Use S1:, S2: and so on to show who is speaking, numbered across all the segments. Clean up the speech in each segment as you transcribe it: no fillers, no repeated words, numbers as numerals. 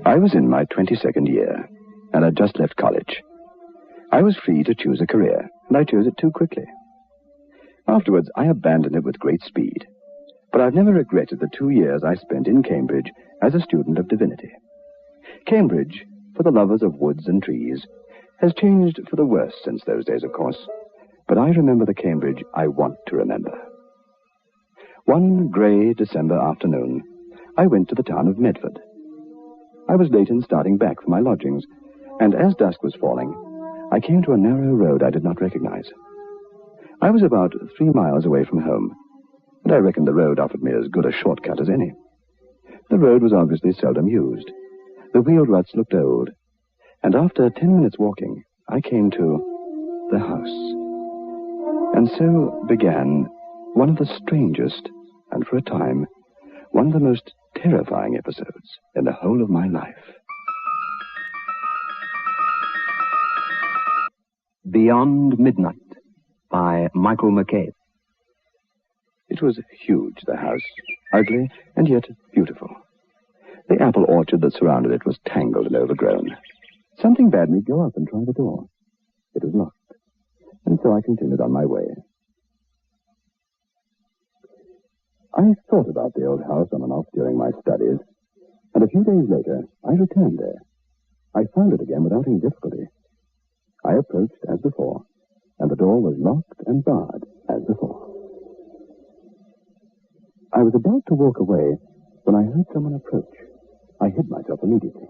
S1: I was in my 22nd year, and I'd just left college. I was free to choose a career, and I chose it too quickly. Afterwards, I abandoned it with great speed. But I've never regretted the 2 years I spent in Cambridge as a student of divinity. Cambridge, for the lovers of woods and trees, has changed for the worse since those days, of course. But I remember the Cambridge I want to remember. One grey December afternoon, I went to the town of Medford. I was late in starting back from my lodgings, and as dusk was falling, I came to a narrow road I did not recognize. I was about 3 miles away from home, and I reckoned the road offered me as good a shortcut as any. The road was obviously seldom used. The wheel ruts looked old, and after 10 minutes walking, I came to the house. And so began one of the strangest, and for a time, one of the most terrifying episodes in the whole of my life.
S2: Beyond Midnight by Michael McCabe.
S1: It was huge, the house, ugly and yet beautiful. The apple orchard that surrounded it was tangled and overgrown. Something bade me go up and try the door. It was locked, and so I continued on my way. I thought about the old house on and off during my studies, and a few days later, I returned there. I found it again without any difficulty. I approached as before, and the door was locked and barred as before. I was about to walk away when I heard someone approach. I hid myself immediately.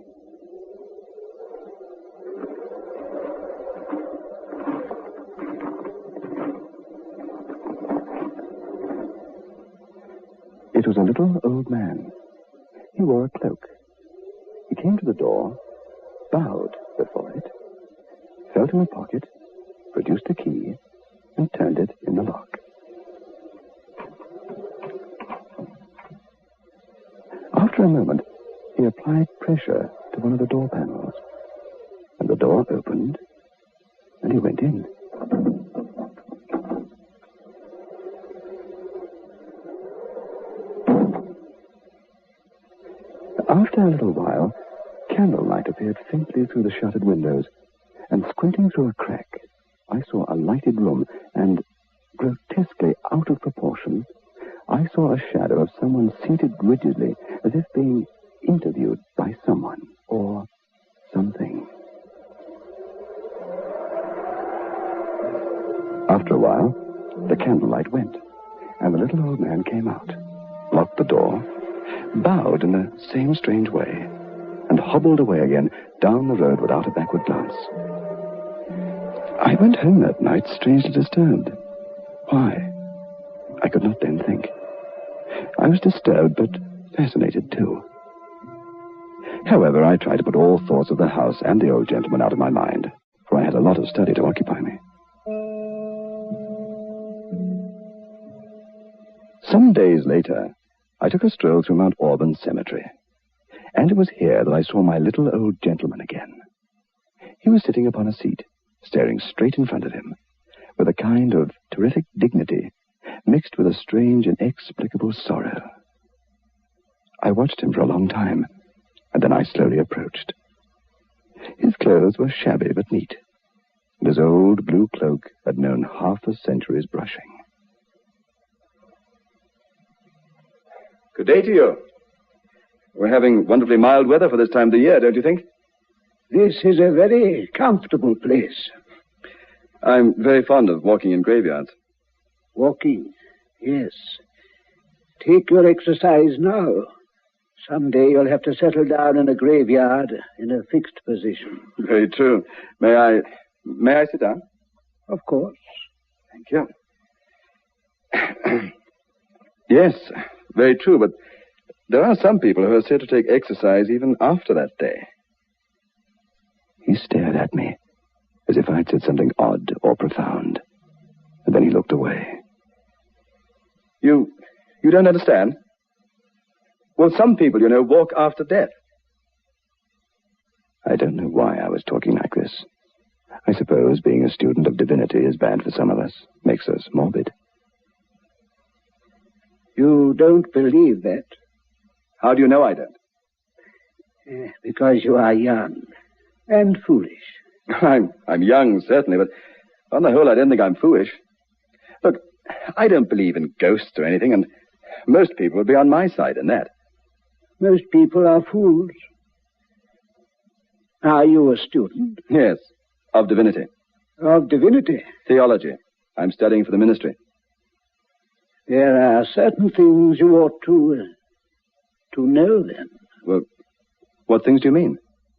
S1: It was a little old man. He wore a cloak. He came to the door, bowed before it, felt in a pocket, produced a key, and turned it in the lock. After a moment, he applied pressure to one of the door panels, and the door opened, and he went in. After a little while, candlelight appeared faintly through the shuttered windows, and squinting through a crack, I saw a lighted room, and, grotesquely out of proportion, I saw a shadow of someone seated rigidly, as if being interviewed by someone, or something. After a while, the candlelight went, and the little old man came out, locked the door, bowed in the same strange way, and hobbled away again down the road without a backward glance. I went home that night strangely disturbed. Why? I could not then think. I was disturbed, but fascinated too. However, I tried to put all thoughts of the house and the old gentleman out of my mind, for I had a lot of study to occupy me. Some days later, I took a stroll through Mount Auburn Cemetery, and it was here that I saw my little old gentleman again. He was sitting upon a seat, staring straight in front of him, with a kind of terrific dignity, mixed with a strange, inexplicable sorrow. I watched him for a long time, and then I slowly approached. His clothes were shabby but neat, and his old blue cloak had known half a century's brushing. Good day to you. We're having wonderfully mild weather for this time of the year, don't you think?
S3: This is a very comfortable place.
S1: I'm very fond of walking in graveyards.
S3: Walking? Yes. Take your exercise now. Someday you'll have to settle down in a graveyard in a fixed position.
S1: Very true. May I sit down?
S3: Of course.
S1: Thank you. Yes, very true, but there are some people who are said to take exercise even after that day. He stared at me, as if I'd said something odd or profound, and then he looked away. You don't understand? Well, some people, walk after death. I don't know why I was talking like this. I suppose being a student of divinity is bad for some of us, makes us morbid.
S3: You don't believe that?
S1: How do you know I don't?
S3: Because you are young and foolish.
S1: I'm young, certainly, but on the whole, I don't think I'm foolish. Look, I don't believe in ghosts or anything, and most people would be on my side in that.
S3: Most people are fools. Are you a student?
S1: Yes, of divinity.
S3: Of divinity?
S1: Theology. I'm studying for the ministry.
S3: There are certain things you ought to know, then.
S1: Well, what things do you mean?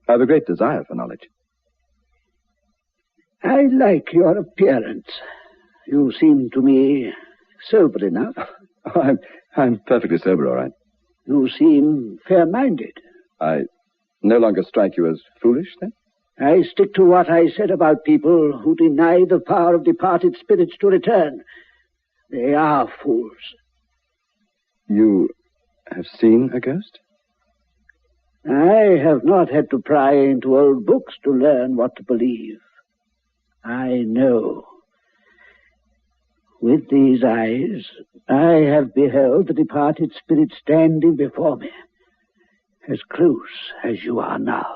S1: I have a great desire for knowledge.
S3: I like your appearance. You seem to me sober enough.
S1: I'm perfectly sober, all right.
S3: You seem fair-minded.
S1: I no longer strike you as foolish, then?
S3: I stick to what I said about people who deny the power of departed spirits to return. They are fools.
S1: You have seen a ghost?
S3: I have not had to pry into old books to learn what to believe. I know. With these eyes, I have beheld the departed spirit standing before me, as close as you are now.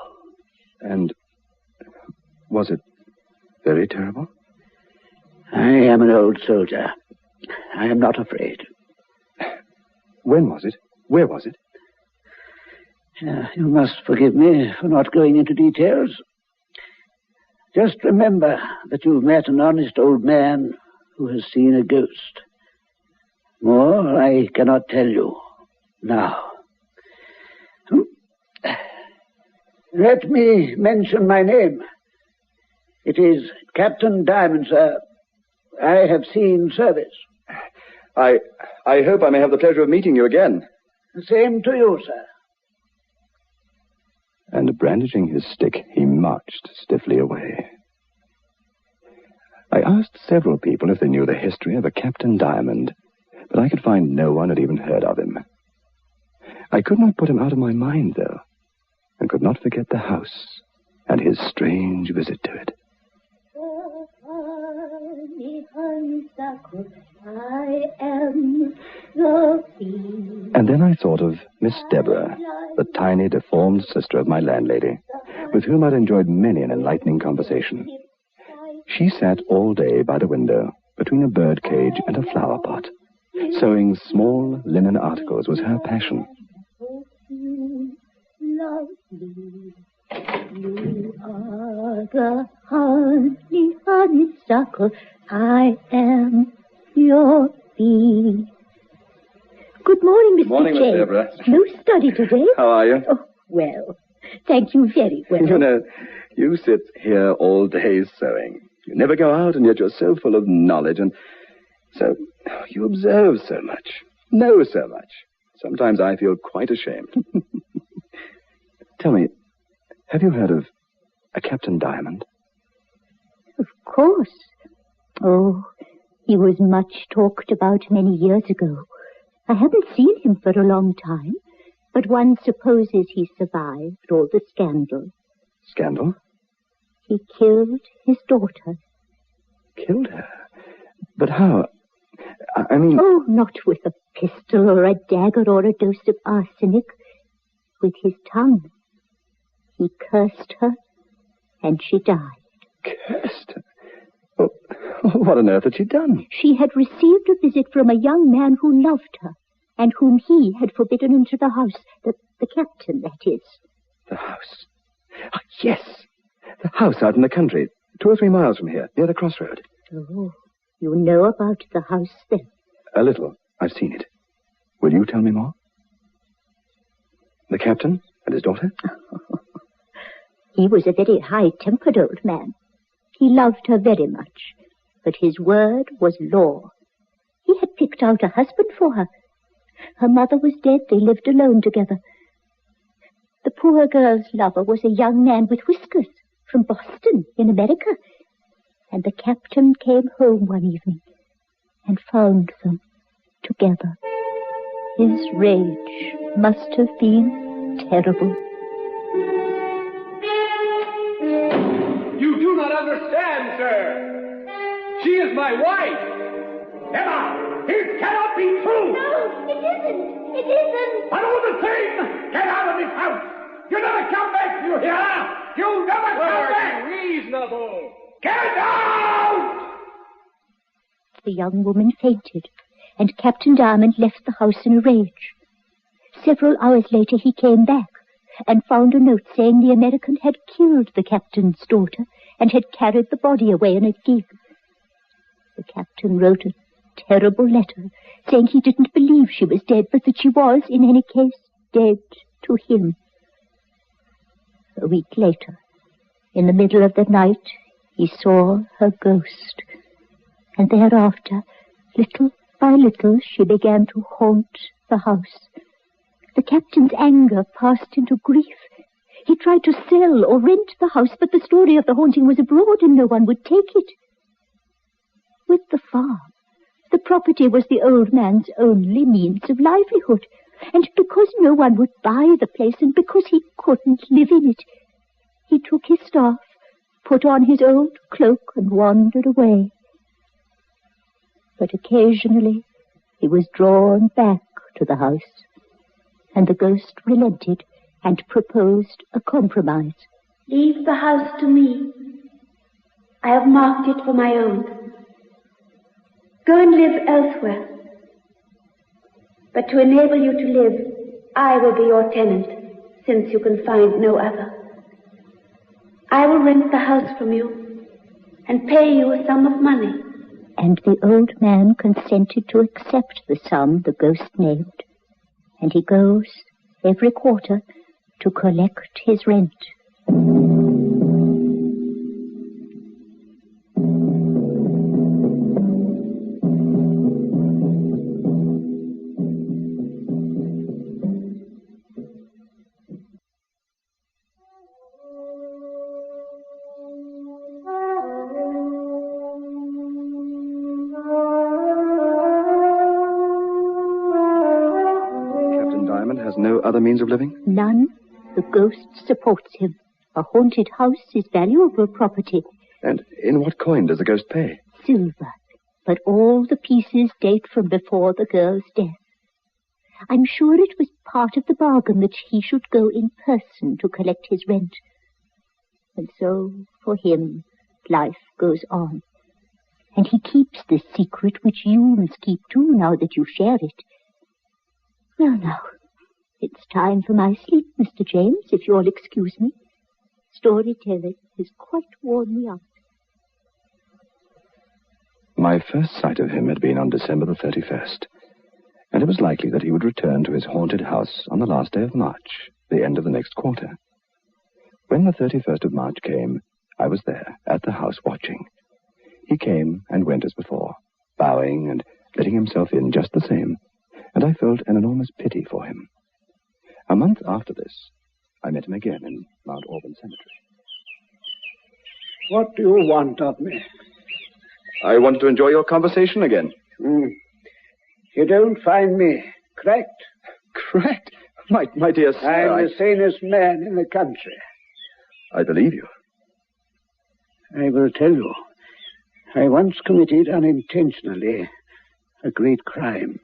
S1: And was it very terrible?
S3: I am an old soldier. I am not afraid.
S1: When was it? Where was it?
S3: You must forgive me for not going into details. Just remember that you've met an honest old man who has seen a ghost. More I cannot tell you now. Let me mention my name. It is Captain Diamond, sir. I have seen service.
S1: I hope I may have the pleasure of meeting you again.
S3: The same to you, sir.
S1: And brandishing his stick, he marched stiffly away. I asked several people if they knew the history of a Captain Diamond, but I could find no one had even heard of him. I could not put him out of my mind, though, and could not forget the house and his strange visit to it.
S4: I am the bee.
S1: And then I thought of Miss Deborah, the tiny, deformed sister of my landlady, with whom I'd enjoyed many an enlightening conversation. She sat all day by the window, between a bird cage and a flower pot. Sewing small linen articles was her passion.
S4: You are the honey, honeysuckle. I am your bee. Good morning, Mr.
S1: Good morning, Miss
S4: James.
S1: Deborah.
S4: No study today?
S1: How are you?
S4: Oh, well, thank you very well.
S1: You know, you sit here all day sewing. You never go out, and yet you're so full of knowledge, and so you observe so much, know so much. Sometimes I feel quite ashamed. Tell me, have you heard of a Captain Diamond?
S4: Of course. Oh, he was much talked about many years ago. I haven't seen him for a long time, but one supposes he survived all the scandal.
S1: Scandal?
S4: He killed his daughter.
S1: Killed her? But how? I mean...
S4: Oh, not with a pistol or a dagger or a dose of arsenic. With his tongue. He cursed her, and she died.
S1: Cursed her? Oh, what on earth had she done?
S4: She had received a visit from a young man who loved her, and whom he had forbidden into the house. The captain, that is.
S1: The house? Oh, yes. The house out in the country, 2 or 3 miles from here, near the crossroad.
S4: Oh, you know about the house, then?
S1: A little. I've seen it. Will you tell me more? The captain and his daughter?
S4: He was a very high-tempered old man. He loved her very much, but his word was law. He had picked out a husband for her. Her mother was dead. They lived alone together. The poor girl's lover was a young man with whiskers from Boston in America. And the captain came home one evening and found them together. His rage must have been terrible.
S5: You do not understand, sir. She is my wife. Emma, it cannot be true.
S4: No, it isn't. It isn't.
S5: But all the same, get out of this house. You never come back, you hear? You'll never come back! Reasonable! Get out!
S4: The young woman fainted, and Captain Diamond left the house in a rage. Several hours later he came back and found a note saying the American had killed the captain's daughter and had carried the body away in a gig. The captain wrote a terrible letter saying he didn't believe she was dead, but that she was, in any case, dead to him. A week later, in the middle of the night, he saw her ghost, and thereafter, little by little, she began to haunt the house. The captain's anger passed into grief. He tried to sell or rent the house, but the story of the haunting was abroad and no one would take it. With the farm, the property was the old man's only means of livelihood, and because no one would buy the place and because he couldn't live in it, he took his staff, put on his old cloak, and wandered away. But occasionally he was drawn back to the house, and the ghost relented and proposed a compromise.
S6: Leave the house to me. I have marked it for my own. Go and live elsewhere. But to enable you to live, I will be your tenant, since you can find no other. I will rent the house from you and pay you a sum of money.
S4: And the old man consented to accept the sum the ghost named, and he goes every quarter to collect his rent.
S1: No other means of living?
S4: None. The ghost supports him. A haunted house is valuable property.
S1: And in what coin does the ghost pay?
S4: Silver. But all the pieces date from before the girl's death. I'm sure it was part of the bargain that he should go in person to collect his rent. And so, for him, life goes on. And he keeps this secret which you must keep too now that you share it. Well, now, it's time for my sleep, Mr. James, if you'll excuse me. Storytelling has quite worn me out.
S1: My first sight of him had been on December the 31st, and it was likely that he would return to his haunted house on the last day of March, the end of the next quarter. When the 31st of March came, I was there, at the house, watching. He came and went as before, bowing and letting himself in just the same, and I felt an enormous pity for him. A month after this, I met him again in Mount Auburn Cemetery.
S3: What do you want of me?
S1: I wanted to enjoy your conversation again.
S3: You don't find me cracked?
S1: Cracked? My dear sir,
S3: I'm the sanest man in the country.
S1: I believe you.
S3: I will tell you. I once committed unintentionally a great crime.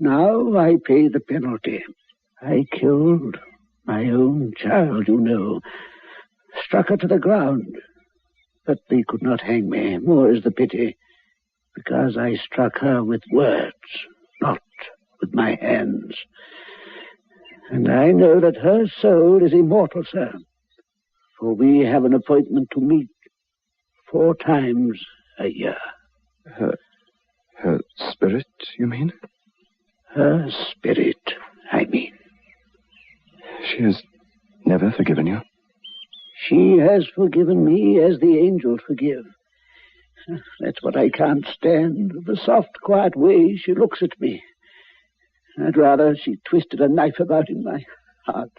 S3: Now I pay the penalty. I killed my own child, you know. Struck her to the ground. But they could not hang me. More is the pity. Because I struck her with words, not with my hands. And I know that her soul is immortal, sir. For we have an appointment to meet 4 times a year.
S1: Her spirit, you mean?
S3: Her spirit, I mean.
S1: She has never forgiven you?
S3: She has forgiven me as the angels forgive. That's what I can't stand, the soft, quiet way she looks at me. I'd rather she twisted a knife about in my heart.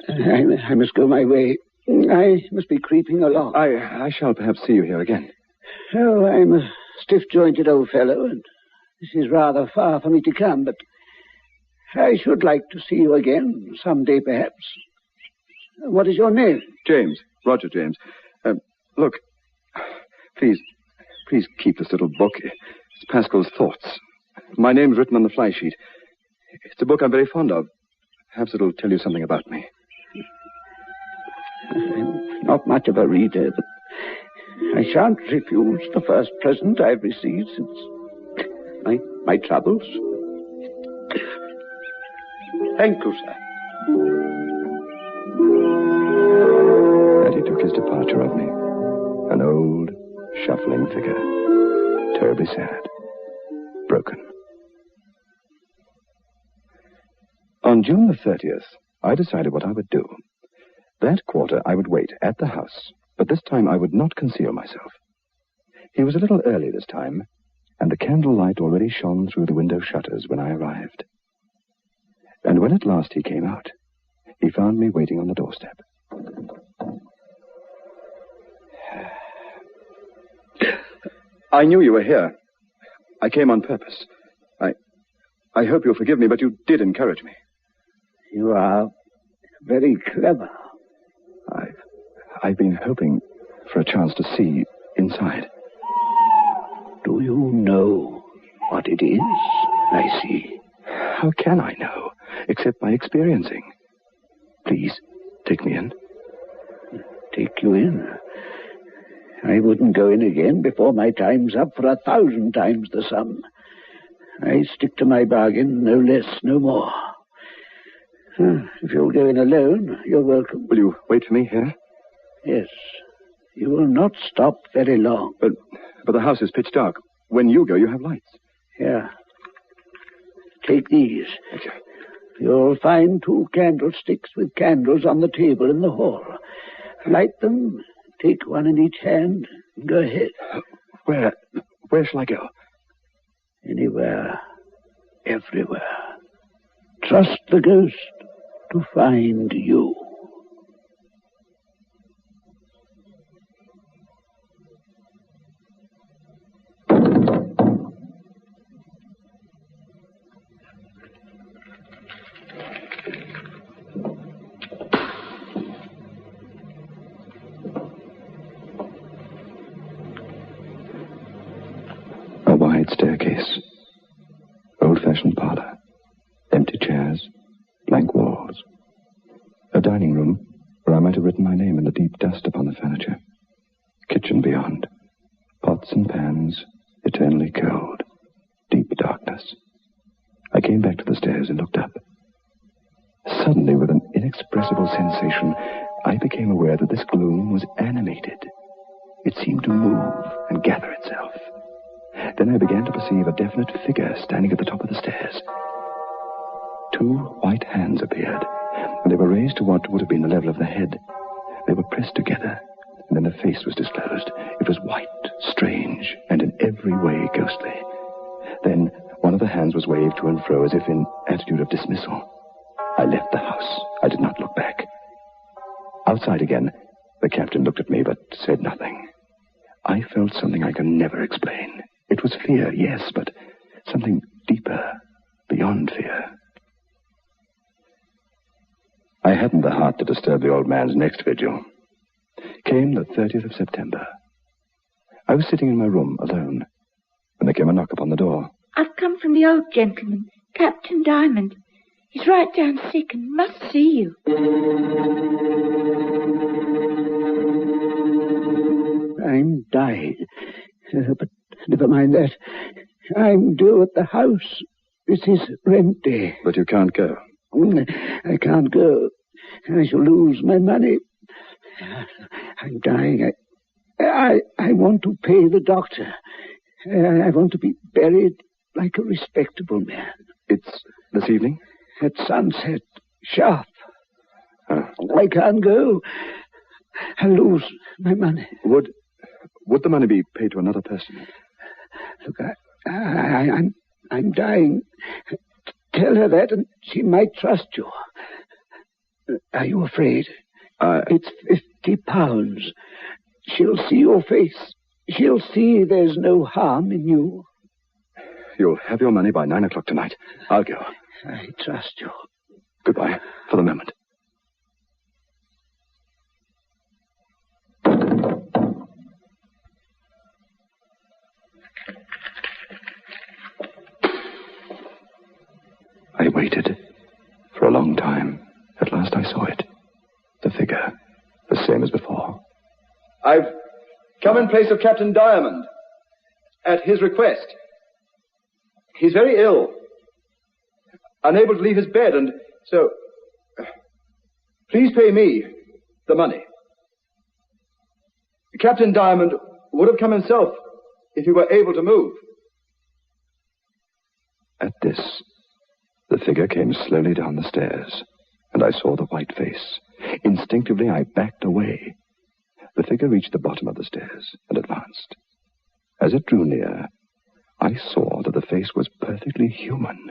S3: I must go my way. I must be creeping along.
S1: I shall perhaps see you here again.
S3: Oh, I'm a stiff-jointed old fellow, and this is rather far for me to come, but I should like to see you again someday, perhaps. What is your name?
S1: James. Roger James. Look, please keep this little book. It's Pascal's Thoughts. My name's written on the fly sheet. It's a book I'm very fond of. Perhaps it'll tell you something about me.
S3: I'm not much of a reader, but I shan't refuse the first present I've received since my troubles. Thank you, sir.
S1: And he took his departure of me. An old, shuffling figure. Terribly sad. Broken. On June the 30th, I decided what I would do. That quarter I would wait at the house, but this time I would not conceal myself. He was a little early this time, and the candlelight already shone through the window shutters when I arrived. And when at last he came out, he found me waiting on the doorstep. I knew you were here. I came on purpose. I hope you'll forgive me, but you did encourage me.
S3: You are very clever.
S1: I've been hoping for a chance to see inside.
S3: Do you know what it is I see?
S1: How can I know, except by experiencing? Please, take me in.
S3: Take you in? I wouldn't go in again before my time's up for 1,000 times the sum. I stick to my bargain, no less, no more. If you'll go in alone, you're welcome.
S1: Will you wait for me here?
S3: Yes. You will not stop very long.
S1: But the house is pitch dark. When you go, you have lights.
S3: Here. Take these.
S1: Thank you.
S3: You'll find 2 candlesticks with candles on the table in the hall. Light them, take one in each hand, and go ahead.
S1: Where shall I go?
S3: Anywhere. Everywhere. Trust the ghost to find you.
S1: A wide staircase. Old-fashioned parlor. Empty chairs. Blank walls. A dining room where I might have written my name in the deep dust upon the furniture. Kitchen beyond. Pots and pans, eternally cold. Deep darkness. I came back to the stairs and looked up. Suddenly, with an inexpressible sensation, I became aware that this gloom was animated. It seemed to move and gather itself. Then I began to perceive a definite figure standing at the top of the stairs. 2 white hands appeared, and they were raised to what would have been the level of the head. They were pressed together, and then the face was disclosed. It was white, strange, and in every way ghostly. Then one of the hands was waved to and fro as if in attitude of dismissal. I left the house. I did not look back. Outside again, the captain looked at me but said nothing. I felt something I can never explain. It was fear, yes, but something deeper, beyond fear. I hadn't the heart to disturb the old man's next vigil. Came the 30th of September. I was sitting in my room alone when there came a knock upon the door.
S7: I've come from the old gentleman, Captain Diamond. He's right down sick and must see you.
S3: I'm dying. But never mind that. I'm due at the house. This is rent day.
S1: But you can't go.
S3: I can't go. I shall lose my money. I'm dying. I want to pay the doctor. I want to be buried like a respectable man.
S1: It's this evening?
S3: At sunset. Sharp. I can't go. I'll lose my money.
S1: Would the money be paid to another person?
S3: Look, I'm dying. Tell her that and she might trust you. Are you afraid? It's £50. She'll see your face. She'll see there's no harm in you.
S1: You'll have your money by 9 o'clock tonight. I'll go.
S3: I trust you.
S1: Goodbye, for the moment. I waited for a long long time, at last I saw it. The figure, the same as before.
S8: I've come in place of Captain Diamond, at his request. He's very ill, unable to leave his bed, and so please pay me the money. Captain Diamond would have come himself if he were able to move.
S1: At this, the figure came slowly down the stairs, and I saw the white face. Instinctively, I backed away. The figure reached the bottom of the stairs and advanced. As it drew near, I saw that the face was perfectly human.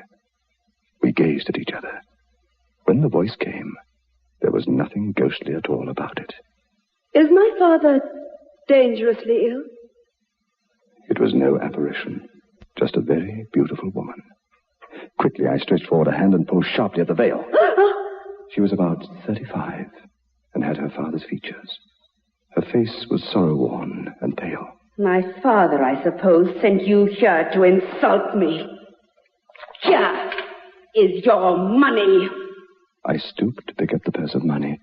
S1: We gazed at each other. When the voice came, there was nothing ghostly at all about it.
S6: Is my father dangerously ill?
S1: It was no apparition, just a very beautiful woman. Quickly, I stretched forward a hand and pulled sharply at the veil. She was about 35 and had her father's features. Her face was sorrow-worn and pale.
S6: My father, I suppose, sent you here to insult me. Here is your money.
S1: I stooped to pick up the purse of money,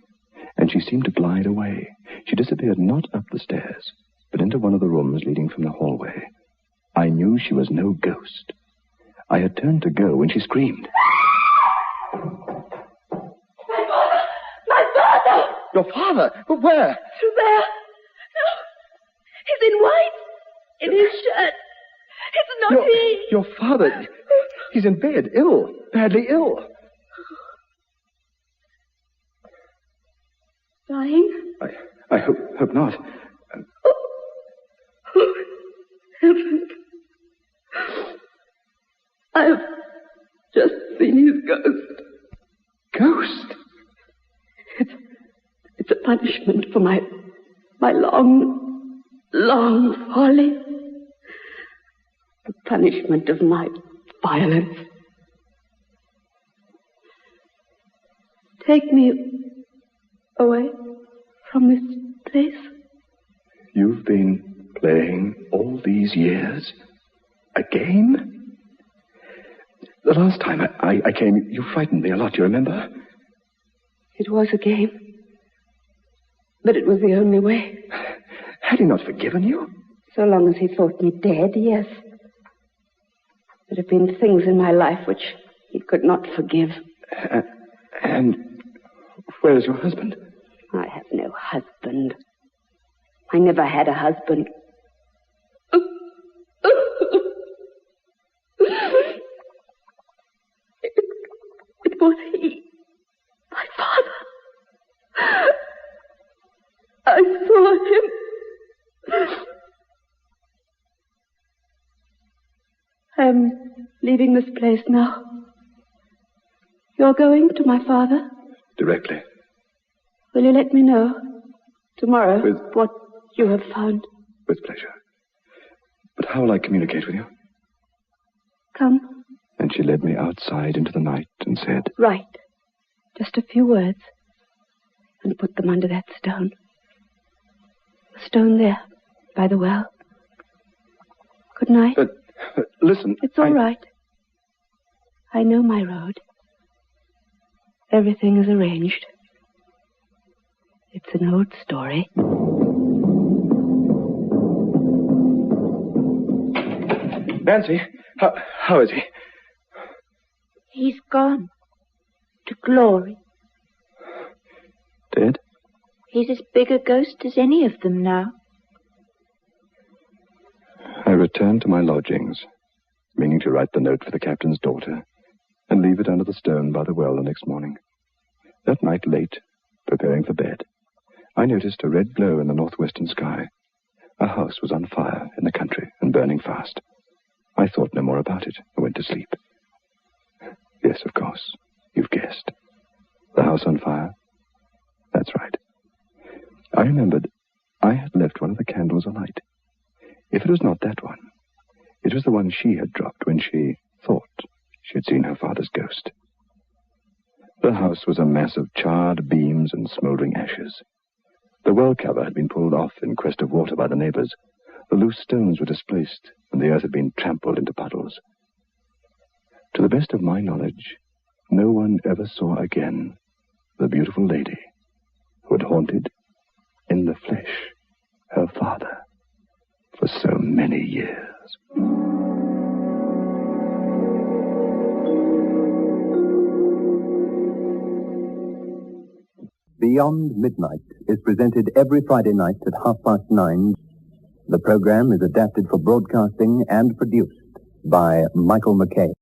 S1: and she seemed to glide away. She disappeared not up the stairs, but into one of the rooms leading from the hallway. I knew she was no ghost. I had turned to go when she screamed.
S6: My father! My father!
S8: Your father? But where?
S6: Through there. No. He's in white. In his shirt. It's not he.
S8: Your father, he's in bed, ill, badly ill.
S6: Dying?
S8: I hope not.
S6: Heaven. I've just seen his ghost.
S8: Ghost?
S6: It's a punishment for my long folly. The punishment of my violence. Take me away from this place.
S1: You've been playing all these years? A game? The last time I came, you frightened me a lot, you remember?
S6: It was a game. But it was the only way.
S1: Had he not forgiven you?
S6: So long as he thought me dead, yes. There have been things in my life which he could not forgive.
S1: And where is your husband?
S6: I have no husband. I never had a husband. It was he, my father. I saw him. I'm leaving this place now. You're going to my father?
S1: Directly.
S6: Will you let me know tomorrow what you have found?
S1: With pleasure. But how will I communicate with you?
S6: Come.
S1: And she led me outside into the night and said,
S6: Write. Just a few words. And put them under that stone. The stone there, by the well. Good night.
S1: Listen.
S6: It's all right. I know my road. Everything is arranged. It's an old story.
S8: Nancy, how is he?
S7: He's gone. To glory.
S1: Dead?
S7: He's as big a ghost as any of them now.
S1: I returned to my lodgings, meaning to write the note for the captain's daughter and leave it under the stone by the well the next morning. That night, late, preparing for bed, I noticed a red glow in the northwestern sky. A house was on fire in the country and burning fast. I thought no more about it and went to sleep. Yes, of course, you've guessed. The house on fire? That's right. I remembered I had left one of the candles alight. If it was not that one, it was the one she had dropped when she thought she had seen her father's ghost. The house was a mass of charred beams and smoldering ashes. The well cover had been pulled off in quest of water by the neighbors. The loose stones were displaced, and the earth had been trampled into puddles. To the best of my knowledge, no one ever saw again the beautiful lady who had haunted, in the flesh, her father for so many years.
S2: Beyond Midnight is presented every Friday night at 9:30. The program is adapted for broadcasting and produced by Michael McKay.